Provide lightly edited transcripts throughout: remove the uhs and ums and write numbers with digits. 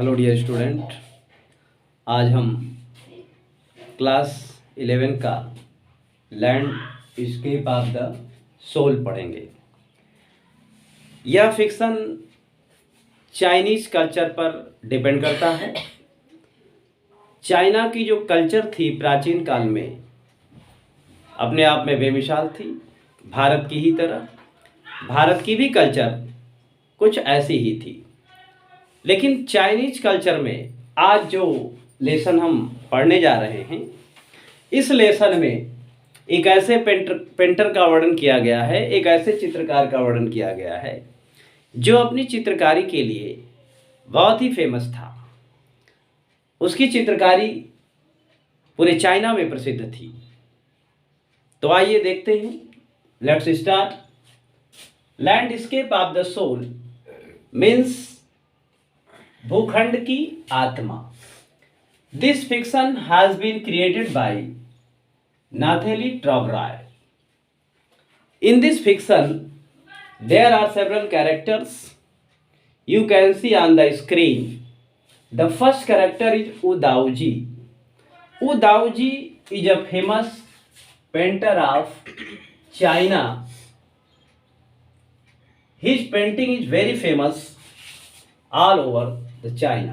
Hello dear student. आज हम class 11 का landscape of the soul पढ़ेंगे। यह फिक्शन चाइनीज कल्चर पर डिपेंड करता है। चाइना की जो कल्चर थी प्राचीन काल में अपने आप में बेमिसाल थी, भारत की ही तरह। भारत की भी कल्चर कुछ ऐसी ही थी, लेकिन चाइनीज कल्चर में आज जो लेसन हम पढ़ने जा रहे हैं, इस लेसन में एक ऐसे पेंटर का वर्णन किया गया है, एक ऐसे चित्रकार का वर्णन किया गया है जो अपनी चित्रकारी के लिए बहुत ही फेमस था। उसकी चित्रकारी पूरे चाइना में प्रसिद्ध थी। तो आइए देखते हैं। Let's start. Landscape of the soul means भूखंड की आत्मा। This fiction has been created by Nathalie Trouveroy. In this fiction, there are several characters you can see on the screen. The first character is Wu Daoji. Wu Daoji is a famous painter of China. His painting is very famous all over the China.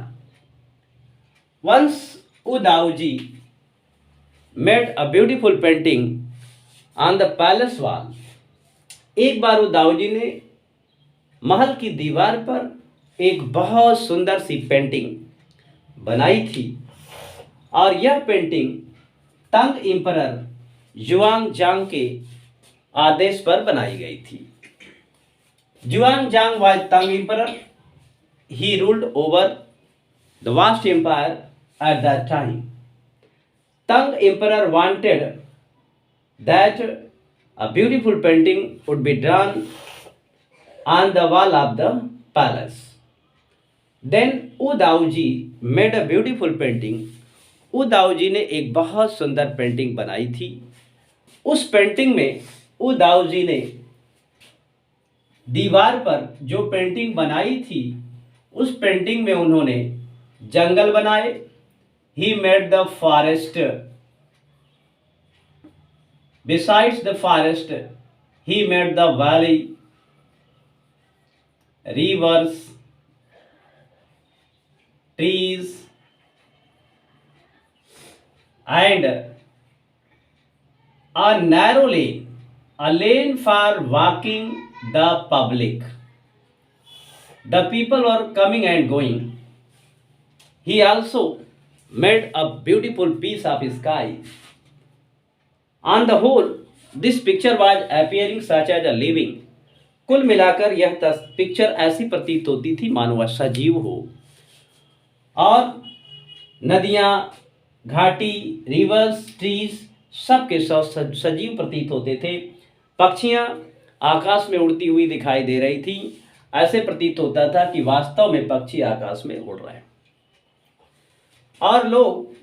Once Wu Daoji made a beautiful painting on the palace wall. एक बार वो दाऊजी ने महल की दीवार पर एक बहुत सुंदर सी painting बनाई थी, और यह पेंटिंग तंग एम्परर जुआंग जांग के आदेश पर बनाई गई थी। जुआंग जांग वाज तंग emperor. He ruled over the vast empire at that time. Tang Emperor wanted that a beautiful painting would be drawn on the wall of the palace. Then Wu Daoji made a beautiful painting. Wu Daoji ने एक बहुत सुंदर painting बनाई थी। उस painting में Wu Daoji ने दीवार पर जो पेंटिंग बनाई थी, उस पेंटिंग में उन्होंने जंगल बनाए। He made the forest. Besides the forest, he made the valley, rivers, trees, and a narrow lane, a lane for walking the public. The people were coming and going. He also made a beautiful piece of sky. On the whole, this picture was appearing such as a living. कुल मिलाकर यह picture ऐसी प्रतीत होती थी मानो वह सजीव हो, और नदियाँ, घाटी, रिवर्स, ट्रीज सबके सब सजीव प्रतीत होते थे। पक्षियाँ आकाश में उड़ती हुई दिखाई दे रही थी। ऐसे प्रतीत होता था कि वास्तव में पक्षी आकाश में उड़ रहे हैं। और लोग,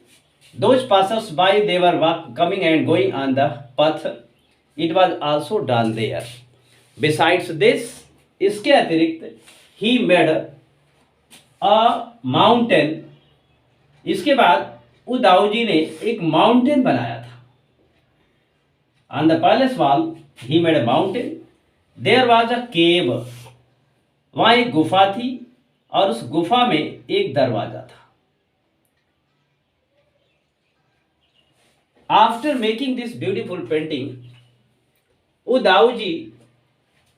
those passers by, they were coming and going on the path. It was also done there. Besides this, इसके अतिरिक्त he made a mountain. इसके बाद वो दाऊजी ने एक माउंटेन बनाया था। On the palace wall, he made a mountain. There was a cave. वहाँ एक गुफा थी, और उस गुफा में एक दरवाजा था। After making this beautiful painting, Wu Daoji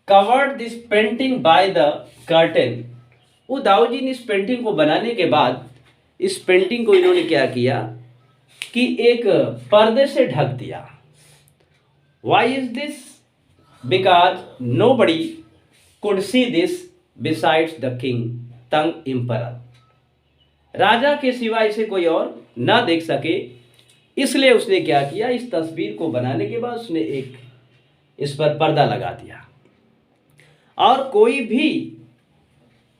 covered this painting by the curtain. Wu Daoji ने इस पेंटिंग को बनाने के बाद इस पेंटिंग को इन्होंने क्या किया कि एक पर्दे से ढक दिया। Why is this? Because nobody could see this besides the king, Tang Emperor. राजा के सिवा इसे कोई और ना देख सके, इसलिए उसने क्या किया, इस तस्वीर को बनाने के बाद उसने एक इस पर पर्दा लगा दिया, और कोई भी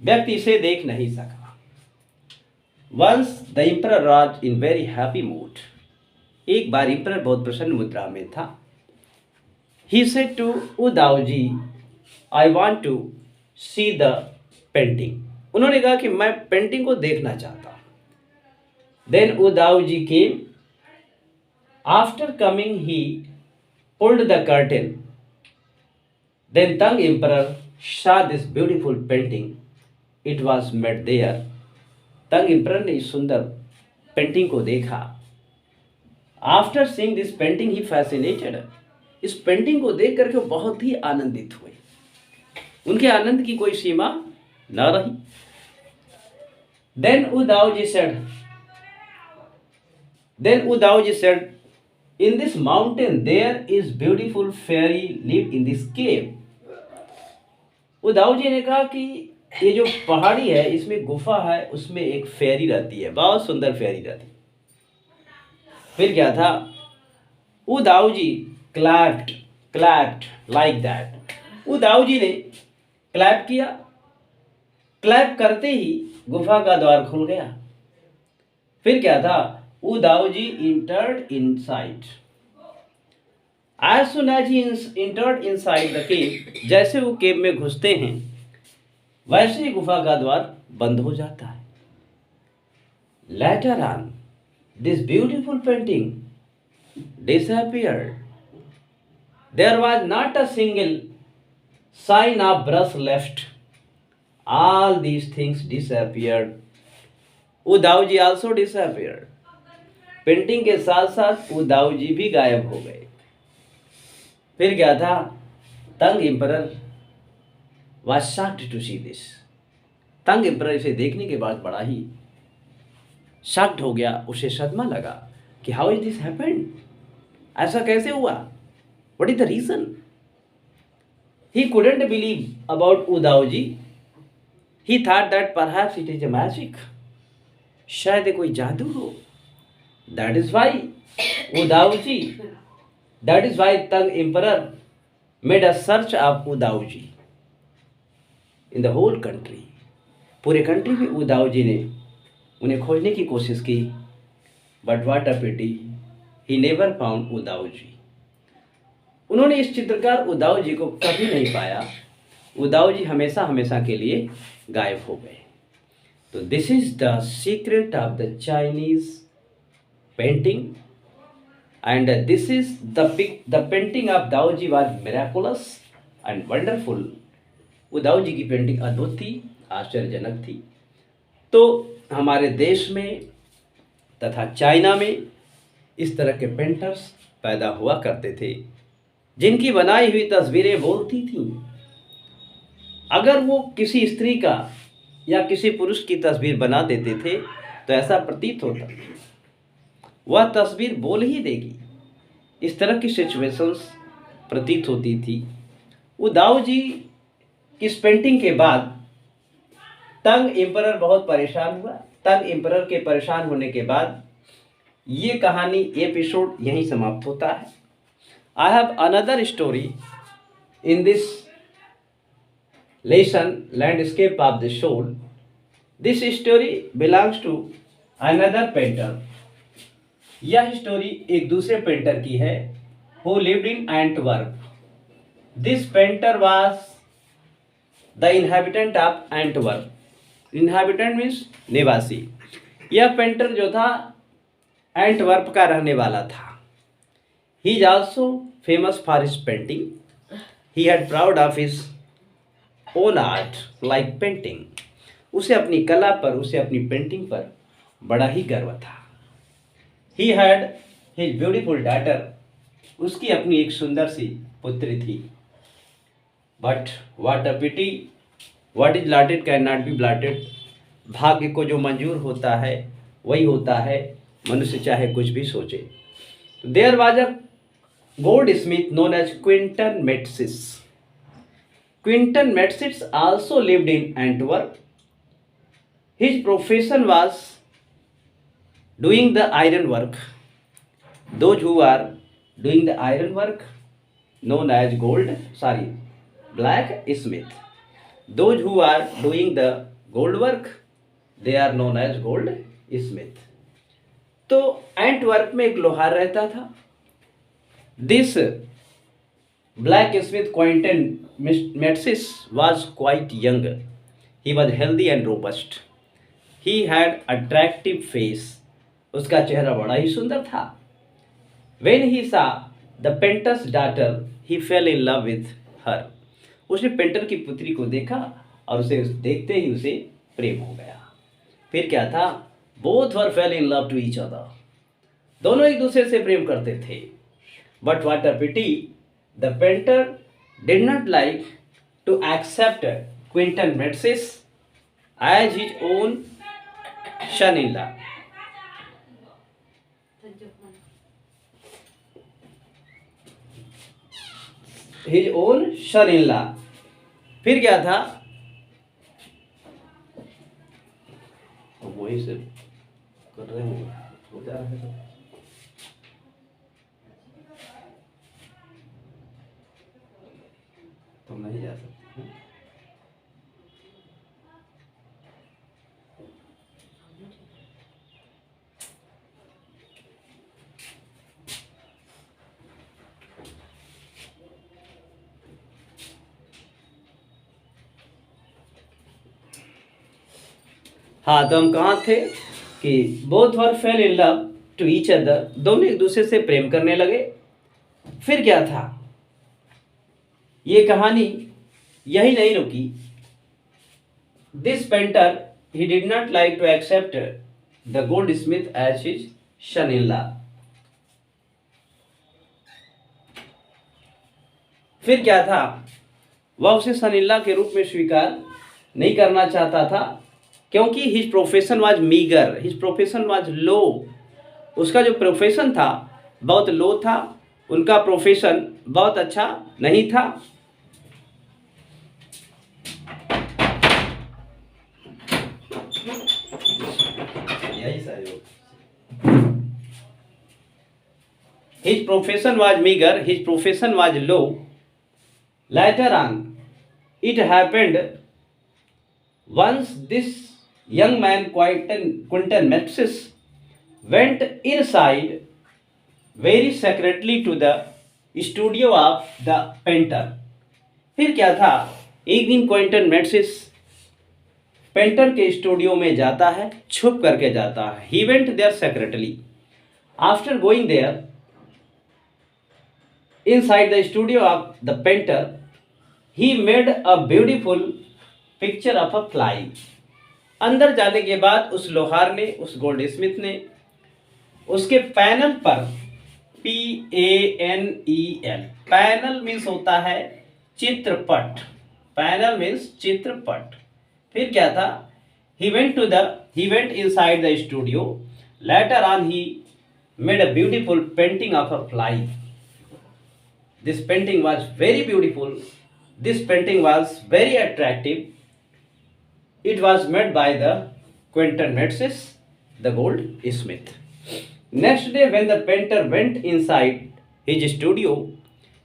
व्यक्ति इसे देख नहीं सका। Once the emperor was in very happy mood. एक बार एम्परर बहुत प्रसन्न मुद्रा में था. He said to Wu Daoji, I want to see the painting. उन्होंने कहा कि मैं पेंटिंग को देखना चाहता हूं। Then Wu Daoji came. After coming, he pulled the curtain. Then Tang Emperor saw this beautiful painting. It was made there. तंग emperor ने इस सुंदर पेंटिंग को देखा। After seeing this painting he fascinated. इस पेंटिंग को देख करके वो बहुत ही आनंदित हुए। उनके आनंद की कोई सीमा न रही। Then Wu Daoji said, in this mountain there is beautiful fairy live in this cave. वो दाऊजी ने कहा कि ये जो पहाड़ी है इसमें गुफा है, उसमें एक फेरी रहती है, बहुत सुंदर फेरी रहती है। फिर क्या था, वो दाऊजी क्लैप्ड लाइक दैट। वो दाऊजी ने क्लैप किया। क्लैप करते ही गुफा का द्वार खुल गया। फिर क्या था, वो Dauji entered inside. As soon as he entered inside the cave, जैसे वो केव में घुसते हैं वैसे ही गुफा का द्वार बंद हो जाता है। Later on, this beautiful painting disappeared. There was not a single sign of brush left. All these things disappeared. Wu Daoji also disappeared. Painting के साथ साथ वो दाऊजी भी गायब हो गए। फिर क्या था, Tang emperor was shocked to see this. Tang emperor इसे देखने के बाद बड़ा ही शॉक्ड हो गया, उसे सदमा लगा कि हाउ इज दिस हैपेंड, ऐसा कैसे हुआ, what is the reason. He couldn't believe about Wu Daoji. He thought that perhaps it is a magic, शायद कोई जादू हो। That is why Wu Daoji That is why Tang Emperor made a search of Wu Daoji in the whole country. पूरे country में Wu Daoji ने उन्हें खोजने की कोशिश की, but what a pity, he never found Wu Daoji. उन्होंने इस चित्रकार Wu Daoji को कभी नहीं पाया। Wu Daoji हमेशा हमेशा के लिए गायब हो गए। तो this is the secret of the Chinese painting. And this is the painting of Daoji was miraculous and wonderful. वो दाऊजी की पेंटिंग अद्भुत थी, आश्चर्यजनक थी। तो हमारे देश में तथा चाइना में इस तरह के पेंटर्स पैदा हुआ करते थे, जिनकी बनाई हुई तस्वीरें बोलती थीं। अगर वो किसी स्त्री का या किसी पुरुष की तस्वीर बना देते थे तो ऐसा प्रतीत होता वह तस्वीर बोल ही देगी। इस तरह की सिचुएशंस प्रतीत होती थी। वो दाऊजी की इस पेंटिंग के बाद तंग एम्परर बहुत परेशान हुआ। तंग एम्परर के परेशान होने के बाद ये कहानी एपिसोड यहीं समाप्त होता है। I have another story in this lesson landscape of the soul. This story belongs to another painter. यह स्टोरी एक दूसरे पेंटर की है, who lived in Antwerp. This painter was the inhabitant of Antwerp. Inhabitant means निवासी। यह painter जो था एंटवर्प का रहने वाला था। He is also famous for his painting. He had proud of his own art like painting. उसे अपनी कला पर, उसे अपनी पेंटिंग पर बड़ा ही गर्व था। He had his beautiful daughter. उसकी अपनी एक सुंदर सी पुत्री थी। But what a pity, what is allotted cannot be blotted. भाग्य को जो मंजूर होता है वही होता है, मनुष्य चाहे कुछ भी सोचे। There was a goldsmith known as Quinton Metzys. Quinton Metzys also lived in Antwerp. His profession was doing the iron work. Those who are doing the iron work known as black smith. Those who are doing the gold work they are known as gold smith. तो Antwerp में एक लोहार रहता था। This blacksmith Quinten Metsys was quite young. He was healthy and robust. He had attractive face. उसका चेहरा बड़ा ही सुंदर था. When he saw the painter's daughter, he fell in love with her. उसने पेंटर की पुत्री को देखा और उसे देखते ही उसे प्रेम हो गया. फिर क्या था? Both were fell in love to each other. दोनों एक दूसरे से प्रेम करते थे. But what a pity, the painter did not like to accept Quentin Matsys as his own son-in-law. His own son-in-law. फिर क्या था? वही से कर रहे हैं, हो जा रहा है सब. तुम नहीं जा सकते. हाँ, तो हम कहाँ थे कि both were fell in love to each other. दोनों एक दूसरे से प्रेम करने लगे. फिर क्या था? ये कहानी यही नहीं रुकी. This painter he did not like to accept the goldsmith as his son in law. फिर क्या था? वह उसे सन इन लॉ के रूप में स्वीकार नहीं करना चाहता था, क्योंकि his profession was meagre, his profession was low. उसका जो प्रोफेशन था बहुत लो था. उनका प्रोफेशन बहुत अच्छा नहीं था. यही सहयोग. His profession was meager, his profession was low. Later on, it happened once this young man Quentin Matsys went inside very secretly to the studio of the painter. फिर क्या था? एक दिन क्विंटन मैट्सिस पेंटर के स्टूडियो में जाता है, छुप करके जाता है. He went there secretly. After going there, inside the studio of the painter, he made a beautiful picture of a fly. अंदर जाने के बाद उस लोहार ने, उस गोल्ड स्मिथ ने उसके पैनल पर PANEL, पैनल मीन्स होता है चित्रपट. पैनल मीन्स चित्रपट. फिर क्या था? He went inside the studio. Later on, he made a beautiful painting of a fly. This painting was very beautiful. This painting was very attractive. It was made by the Quentin Matsys, the goldsmith. Next day, when the painter went inside his studio,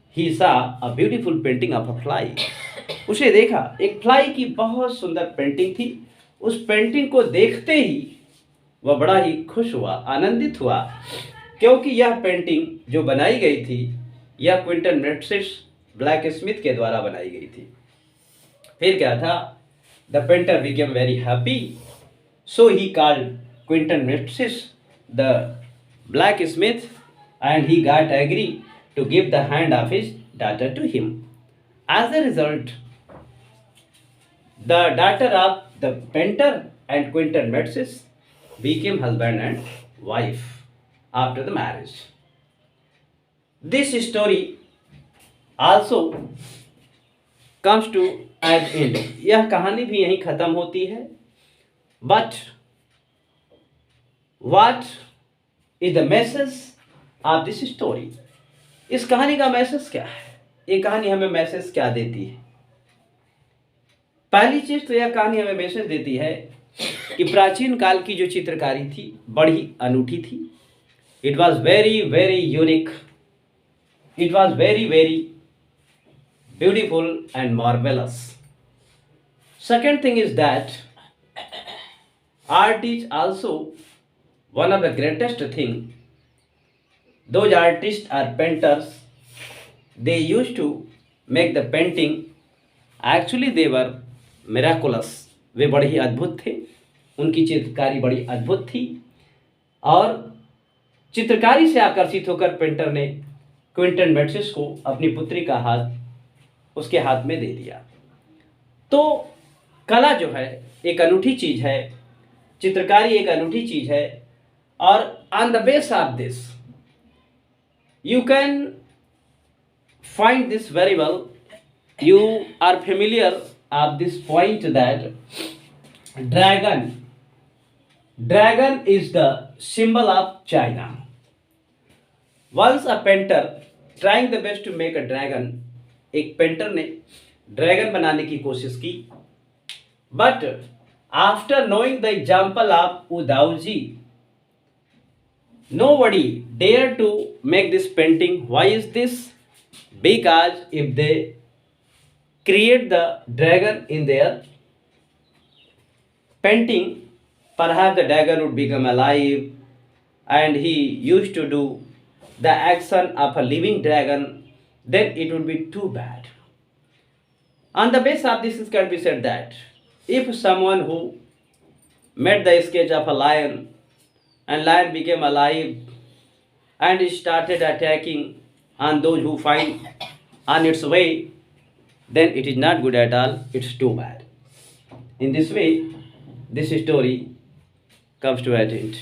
he saw a beautiful painting of a fly. उसे देखा, एक fly की बहुत सुंदर painting थी. उस painting को देखते ही वह बड़ा ही खुश हुआ, आनंदित हुआ, क्योंकि यह पेंटिंग जो बनाई गई थी यह क्विंटन मैट्सिस ब्लैक स्मिथ के द्वारा बनाई गई थी. फिर क्या था? The painter became very happy, so he called Quinten Matsys the blacksmith and he got agree to give the hand of his daughter to him. As a result, the daughter of the painter and Quentin Matsys became husband and wife after the marriage. This story also comes to an end. यह कहानी भी यहीं खत्म होती है. But what is the message of this story? इस कहानी का मैसेज क्या है? ये कहानी हमें मैसेज क्या देती है? पहली चीज तो यह कहानी हमें मैसेज देती है कि प्राचीन काल की जो चित्रकारी थी बड़ी अनूठी थी. It was very very unique. It was very very beautiful and marvellous. Second thing is that art is also one of the greatest thing. Those artists or painters, they used to make the painting. Actually, they were miraculous. वे बड़े ही अद्भुत थे, उनकी चित्रकारी बड़ी अद्भुत थी और चित्रकारी से आकर्षित होकर पेंटर ने क्विंटन मैट्रिक्स को अपनी पुत्री का हाथ उसके हाथ में दे दिया। तो कला जो है एक अनूठी चीज़ है, चित्रकारी एक अनूठी चीज़ है और on the base of this you can find this very well. You are familiar of this point that dragon is the symbol of China. Once a painter trying the best to make a dragon, एक painter ने dragon बनाने की कोशिश की, but after knowing the example of Wu Daoji, nobody dare to make this painting. Why is this? Because if they create the dragon in their painting, perhaps the dragon would become alive and he used to do the action of a living dragon, then it would be too bad. On the basis of this, it can be said that if someone who made the sketch of a lion and lion became alive and started attacking on those who find on its way, then it is not good at all, it's too bad. In this way, this story comes to an end.